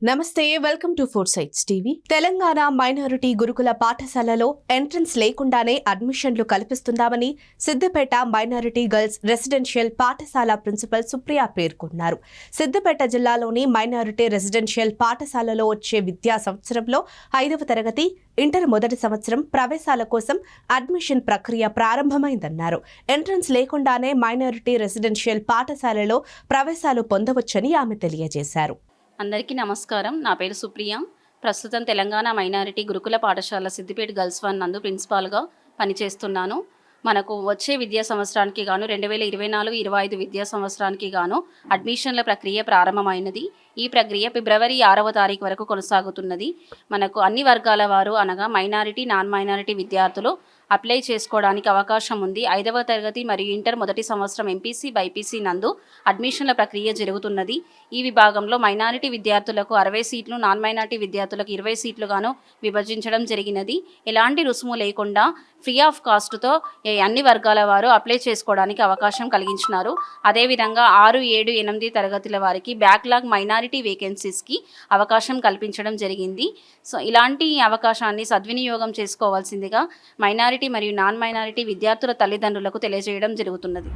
నమస్తే, welcome to four sites TV. Telangana minority గురుకుల పాఠశాలలో ఎంట్రన్స్ లేకుండానే అడ్మిషన్లు కల్పిస్తుందామని Siddipet minority girls residential principal Supriya సుప్రియ పేర్కొన్నారు. సిద్దిపేట జిల్లాలోని మైనారిటీ రెసిడెన్షియల్ పాఠశాలలో వచ్చే విద్యా సంవత్సరంలో 5వ తరగతి, ఇంటర్ మొదటి సంవత్సరం ప్రవేశాల కోసం అడ్మిషన్ ప్రక్రియ ప్రారంభమైందన్నారు. ఎంట్రన్స్ లేకుండానే మైనారిటీ రెసిడెన్షియల్ పాఠశాలలో ప్రవేశాలు పొందవచ్చని ఆమె తెలియజేశారు. అందరికీ నమస్కారం. నా పేరు సుప్రియ. ప్రస్తుతం తెలంగాణ మైనారిటీ గురుకుల పాఠశాల సిద్దిపేట గర్ల్స్ 1 నందు ప్రిన్సిపాల్గా పనిచేస్తున్నాను. మనకు వచ్చే విద్యా సంవత్సరానికి గాను 2024-25 విద్యా సంవత్సరానికి గాను అడ్మిషన్ల ప్రక్రియ ప్రారంభమైనది. ఈ ప్రక్రియ ఫిబ్రవరి 6వ తారీఖు వరకు కొనసాగుతున్నది. మనకు అన్ని వర్గాల వారు అనగా మైనారిటీ, నాన్ మైనారిటీ విద్యార్థులు అప్లై చేసుకోవడానికి అవకాశం ఉంది. 5వ తరగతి మరియు ఇంటర్ మొదటి సంవత్సరం ఎంపీసీ, బైపీసీ నందు అడ్మిషన్ల ప్రక్రియ జరుగుతున్నది. ఈ విభాగంలో మైనారిటీ విద్యార్థులకు 60 సీట్లు, నాన్ మైనారిటీ విద్యార్థులకు 20 సీట్లుగాను విభజించడం జరిగినది. ఎలాంటి రుసుము లేకుండా ఫ్రీ ఆఫ్ కాస్ట్తో అన్ని వర్గాల వారు అప్లై చేసుకోవడానికి అవకాశం కలిగించినారు. అదేవిధంగా 6, 7, 8 తరగతుల వారికి బ్యాక్లాగ్ మైనారిటీ వేకెన్సీస్కి అవకాశం కల్పించడం జరిగింది. సో ఇలాంటి అవకాశాన్ని సద్వినియోగం చేసుకోవాల్సిందిగా మైనారిటీ మరియు నాన్ మైనారిటీ విద్యార్థుల తల్లిదండ్రులకు తెలియజేయడం జరుగుతున్నది.